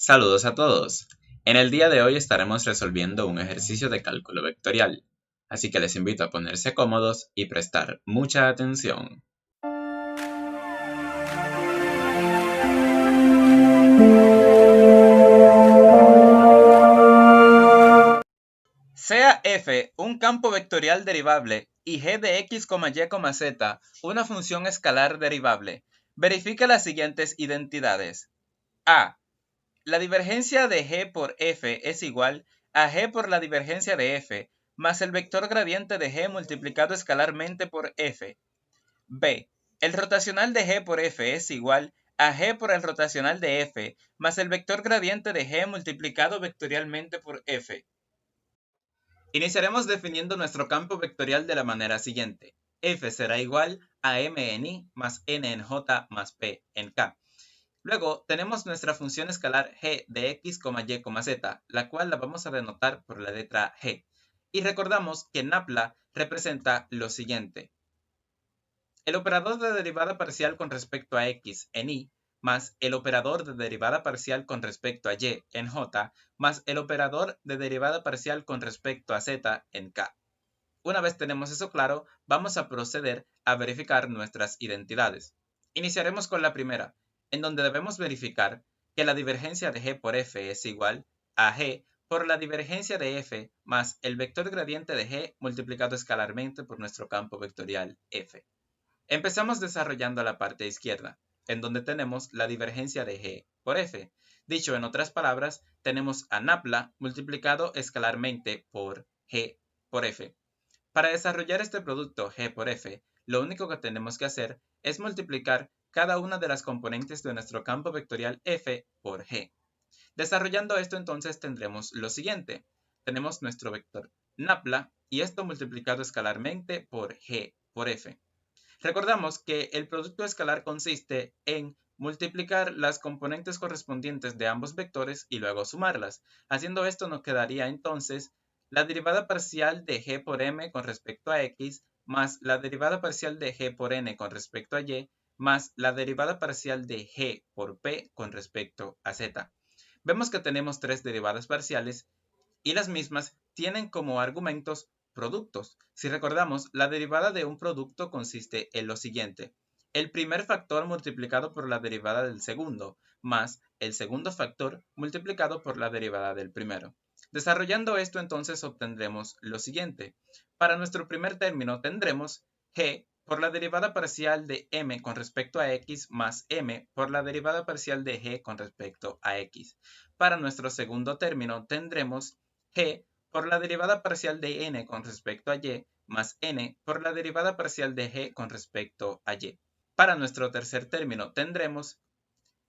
Saludos a todos. En el día de hoy estaremos resolviendo un ejercicio de cálculo vectorial, así que les invito a ponerse cómodos y prestar mucha atención. Sea f un campo vectorial derivable y g de x, y, z una función escalar derivable, verifica las siguientes identidades. A. La divergencia de g por f es igual a g por la divergencia de f más el vector gradiente de g multiplicado escalarmente por f. B. El rotacional de g por f es igual a g por el rotacional de f más el vector gradiente de g multiplicado vectorialmente por f. Iniciaremos definiendo nuestro campo vectorial de la manera siguiente. F será igual a m en i más n en j más p en k. Luego tenemos nuestra función escalar g de x, y, z, la cual la vamos a denotar por la letra g. Y recordamos que NAPLA representa lo siguiente. El operador de derivada parcial con respecto a x en y más el operador de derivada parcial con respecto a y en j más el operador de derivada parcial con respecto a z en k. Una vez tenemos eso claro, vamos a proceder a verificar nuestras identidades. Iniciaremos con la primera, en donde debemos verificar que la divergencia de g por f es igual a g por la divergencia de f más el vector gradiente de g multiplicado escalarmente por nuestro campo vectorial f. Empezamos desarrollando la parte izquierda, en donde tenemos la divergencia de g por f. Dicho en otras palabras, tenemos a NAPLA multiplicado escalarmente por g por f. Para desarrollar este producto g por f, lo único que tenemos que hacer es multiplicar cada una de las componentes de nuestro campo vectorial f por g. Desarrollando esto, entonces tendremos lo siguiente. Tenemos nuestro vector NAPLA y esto multiplicado escalarmente por g por f. Recordamos que el producto escalar consiste en multiplicar las componentes correspondientes de ambos vectores y luego sumarlas. Haciendo esto nos quedaría entonces la derivada parcial de g por m con respecto a x más la derivada parcial de g por n con respecto a y más la derivada parcial de g por p con respecto a z. Vemos que tenemos tres derivadas parciales y las mismas tienen como argumentos productos. Si recordamos, la derivada de un producto consiste en lo siguiente. El primer factor multiplicado por la derivada del segundo, más el segundo factor multiplicado por la derivada del primero. Desarrollando esto, entonces obtendremos lo siguiente. Para nuestro primer término tendremos g por la derivada parcial de m con respecto a x más m por la derivada parcial de g con respecto a x. Para nuestro segundo término tendremos g por la derivada parcial de n con respecto a y más n por la derivada parcial de g con respecto a y. Para nuestro tercer término tendremos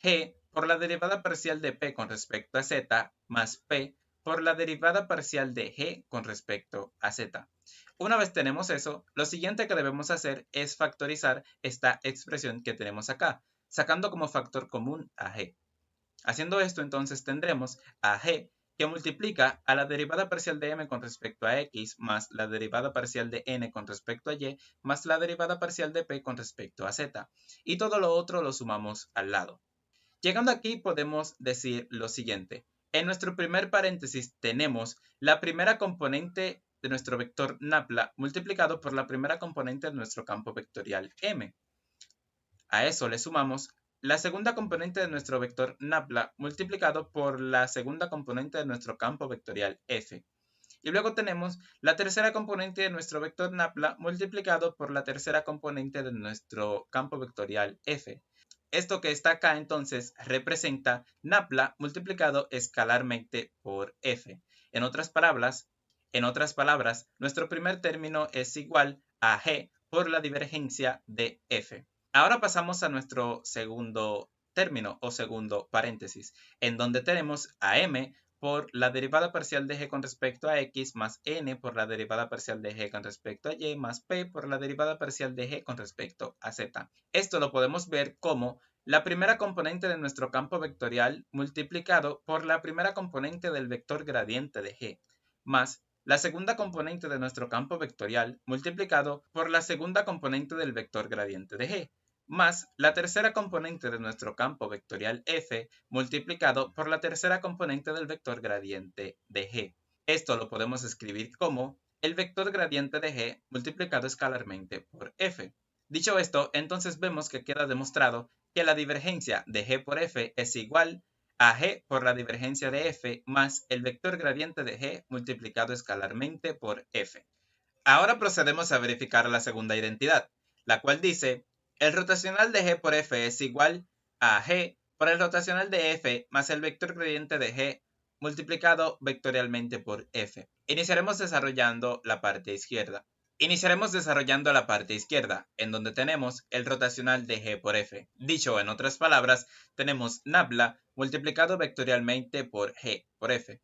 g por la derivada parcial de p con respecto a z más p por la derivada parcial de g con respecto a z. Una vez tenemos eso, lo siguiente que debemos hacer es factorizar esta expresión que tenemos acá, sacando como factor común a g. Haciendo esto, entonces tendremos a g que multiplica a la derivada parcial de m con respecto a x más la derivada parcial de n con respecto a y más la derivada parcial de p con respecto a z. Y todo lo otro lo sumamos al lado. Llegando aquí podemos decir lo siguiente. En nuestro primer paréntesis tenemos la primera componente de nuestro vector NAPLA multiplicado por la primera componente de nuestro campo vectorial m. A eso le sumamos la segunda componente de nuestro vector NAPLA multiplicado por la segunda componente de nuestro campo vectorial f. Y luego tenemos la tercera componente de nuestro vector NAPLA multiplicado por la tercera componente de nuestro campo vectorial f. Esto que está acá entonces representa NAPLA multiplicado escalarmente por f. En otras palabras, nuestro primer término es igual a g por la divergencia de f. Ahora pasamos a nuestro segundo término o segundo paréntesis, en donde tenemos a m por la derivada parcial de g con respecto a x más n por la derivada parcial de g con respecto a y más p por la derivada parcial de g con respecto a z. Esto lo podemos ver como la primera componente de nuestro campo vectorial multiplicado por la primera componente del vector gradiente de g más la segunda componente de nuestro campo vectorial multiplicado por la segunda componente del vector gradiente de g. más la tercera componente de nuestro campo vectorial f multiplicado por la tercera componente del vector gradiente de g. Esto lo podemos escribir como el vector gradiente de g multiplicado escalarmente por f. Dicho esto, entonces vemos que queda demostrado que la divergencia de g por f es igual a g por la divergencia de f más el vector gradiente de g multiplicado escalarmente por f. Ahora procedemos a verificar la segunda identidad, la cual dice, el rotacional de g por f es igual a g por el rotacional de f más el vector gradiente de g multiplicado vectorialmente por f. Iniciaremos desarrollando la parte izquierda. En donde tenemos el rotacional de g por f. Dicho en otras palabras, tenemos nabla multiplicado vectorialmente por g por f.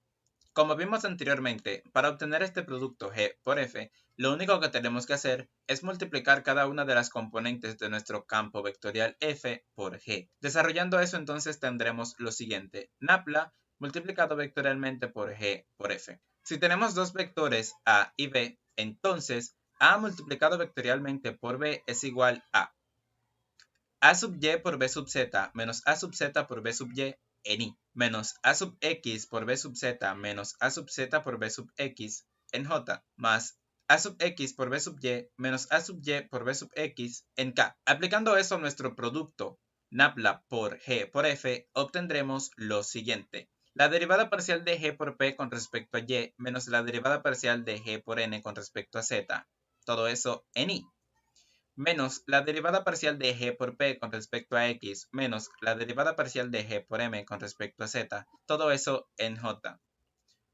Como vimos anteriormente, para obtener este producto g por f, lo único que tenemos que hacer es multiplicar cada una de las componentes de nuestro campo vectorial f por g. Desarrollando eso, entonces tendremos lo siguiente: nabla multiplicado vectorialmente por g por f. Si tenemos dos vectores a y b, entonces a multiplicado vectorialmente por b es igual a sub y por b sub z menos a sub z por b sub y en i, menos a sub x por b sub z menos a sub z por b sub x en j, más a sub x por b sub y menos a sub y por b sub x en k. Aplicando eso a nuestro producto nabla por g por f, obtendremos lo siguiente: la derivada parcial de g por p con respecto a y menos la derivada parcial de g por n con respecto a z, todo eso en i, menos la derivada parcial de g por p con respecto a x, menos la derivada parcial de g por m con respecto a z, todo eso en j,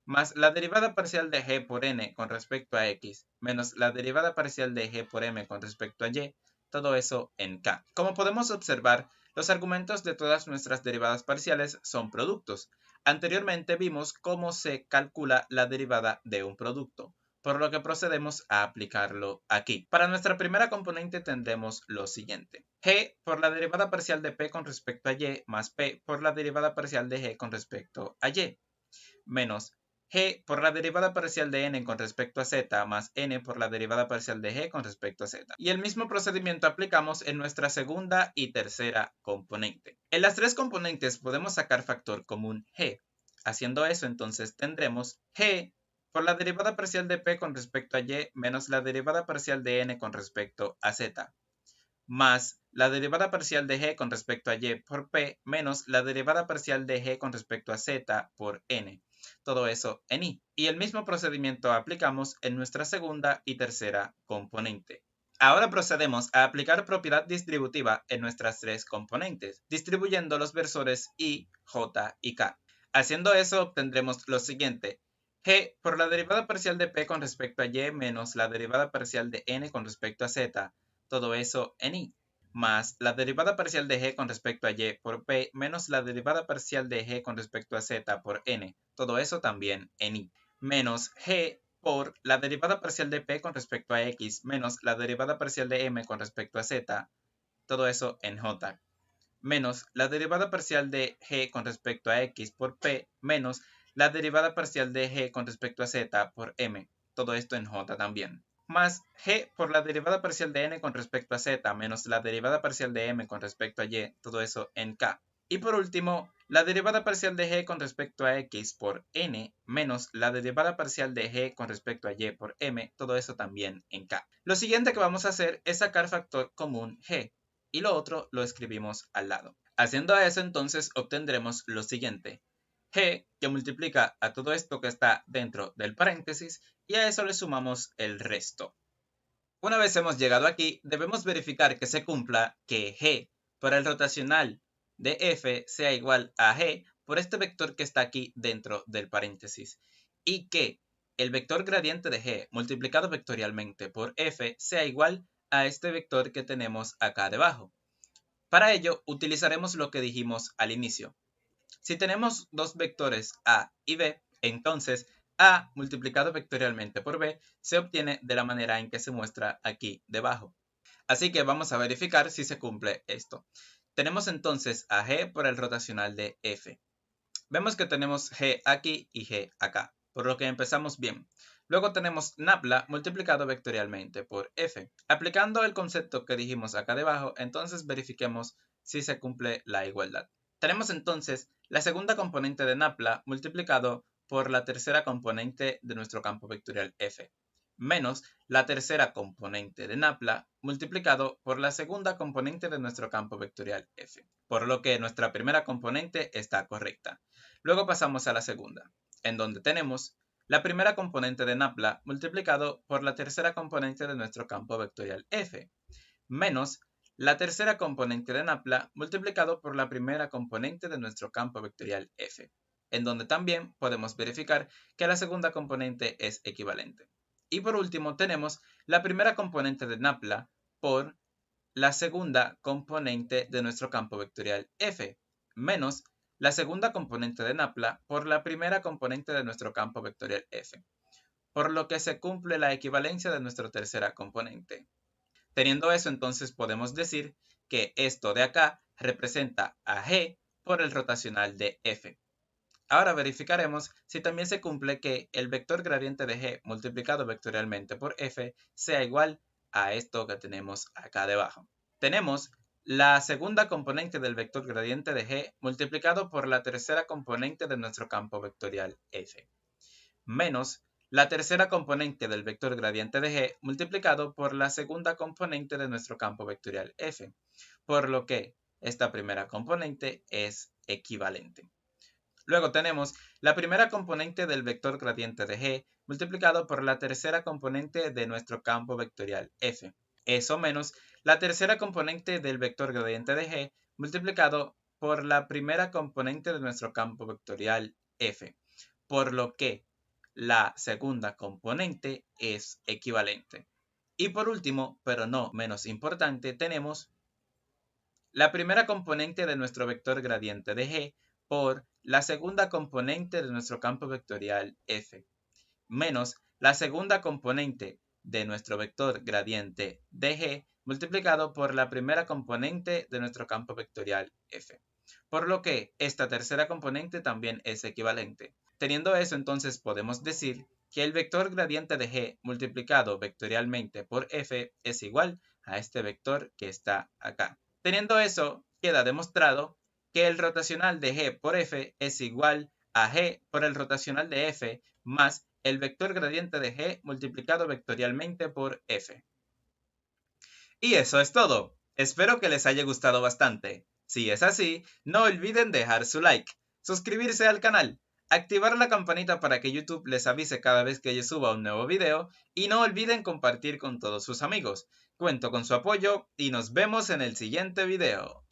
más la derivada parcial de g por n con respecto a x, menos la derivada parcial de g por m con respecto a y, todo eso en k. Como podemos observar, los argumentos de todas nuestras derivadas parciales son productos. Anteriormente vimos cómo se calcula la derivada de un producto, por lo que procedemos a aplicarlo aquí. Para nuestra primera componente tendremos lo siguiente: g por la derivada parcial de p con respecto a y más p por la derivada parcial de g con respecto a y, menos g por la derivada parcial de n con respecto a z más n por la derivada parcial de g con respecto a z. Y el mismo procedimiento aplicamos en nuestra segunda y tercera componente. En las tres componentes podemos sacar factor común g. Haciendo eso, entonces tendremos g por la derivada parcial de p con respecto a y menos la derivada parcial de n con respecto a z, más la derivada parcial de g con respecto a y por p menos la derivada parcial de g con respecto a z por n, todo eso en i. Y el mismo procedimiento aplicamos en nuestra segunda y tercera componente. Ahora procedemos a aplicar propiedad distributiva en nuestras tres componentes, distribuyendo los versores i, j y k. Haciendo eso, obtendremos lo siguiente: g por la derivada parcial de p con respecto a y menos la derivada parcial de n con respecto a z, todo eso en i, más la derivada parcial de g con respecto a y por p menos la derivada parcial de g con respecto a z por n, todo eso también en i, menos g por la derivada parcial de p con respecto a x menos la derivada parcial de m con respecto a z, todo eso en j, menos la derivada parcial de g con respecto a x por p menos la derivada parcial de g con respecto a z por m, todo esto en j también, más g por la derivada parcial de n con respecto a z menos la derivada parcial de m con respecto a y, todo eso en k. Y por último, la derivada parcial de g con respecto a x por n menos la derivada parcial de g con respecto a y por m, todo eso también en k. Lo siguiente que vamos a hacer es sacar factor común g, y lo otro lo escribimos al lado. Haciendo eso, entonces obtendremos lo siguiente: g, que multiplica a todo esto que está dentro del paréntesis, y a eso le sumamos el resto. Una vez hemos llegado aquí, debemos verificar que se cumpla que g por el rotacional de f sea igual a g por este vector que está aquí dentro del paréntesis, y que el vector gradiente de g multiplicado vectorialmente por f sea igual a este vector que tenemos acá debajo. Para ello, utilizaremos lo que dijimos al inicio. Si tenemos dos vectores a y b, entonces a multiplicado vectorialmente por b se obtiene de la manera en que se muestra aquí debajo. Así que vamos a verificar si se cumple esto. Tenemos entonces a g por el rotacional de f. Vemos que tenemos g aquí y g acá. por lo que empezamos bien. Luego tenemos NAPLA multiplicado vectorialmente por f. Aplicando el concepto que dijimos acá debajo, entonces verifiquemos si se cumple la igualdad. Tenemos entonces la segunda componente de NAPLA multiplicado por la tercera componente de nuestro campo vectorial f, menos la tercera componente de NAPLA multiplicado por la segunda componente de nuestro campo vectorial f, por lo que nuestra primera componente está correcta. Luego pasamos a la segunda, en donde tenemos la primera componente de NAPLA multiplicado por la tercera componente de nuestro campo vectorial f, menos la tercera componente de NAPLA multiplicado por la primera componente de nuestro campo vectorial f, en donde también podemos verificar que la segunda componente es equivalente. Y por último tenemos la primera componente de NAPLA por la segunda componente de nuestro campo vectorial f, menos la segunda componente de NAPLA por la primera componente de nuestro campo vectorial f, por lo que se cumple la equivalencia de nuestra tercera componente. Teniendo eso, entonces podemos decir que esto de acá representa a g por el rotacional de f. Ahora verificaremos si también se cumple que el vector gradiente de g multiplicado vectorialmente por f sea igual a esto que tenemos acá debajo. Tenemos la segunda componente del vector gradiente de g multiplicado por la tercera componente de nuestro campo vectorial f, menos la tercera componente del vector gradiente de g multiplicado por la segunda componente de nuestro campo vectorial f, por lo que esta primera componente es equivalente. Luego tenemos la primera componente del vector gradiente de g multiplicado por la tercera componente de nuestro campo vectorial f, eso menos la tercera componente del vector gradiente de g multiplicado por la primera componente de nuestro campo vectorial f, por lo que la segunda componente es equivalente. Y por último, pero no menos importante, tenemos la primera componente de nuestro vector gradiente de g por la segunda componente de nuestro campo vectorial f, menos la segunda componente de nuestro vector gradiente de g multiplicado por la primera componente de nuestro campo vectorial f, por lo que esta tercera componente también es equivalente. Teniendo eso, entonces podemos decir que el vector gradiente de g multiplicado vectorialmente por f es igual a este vector que está acá. Teniendo eso, queda demostrado que el rotacional de g por f es igual a g por el rotacional de f más el vector gradiente de g multiplicado vectorialmente por f. Y eso es todo. Espero que les haya gustado bastante. Si es así, no olviden dejar su like, suscribirse al canal, activar la campanita para que YouTube les avise cada vez que yo suba un nuevo video y no olviden compartir con todos sus amigos. Cuento con su apoyo y nos vemos en el siguiente video.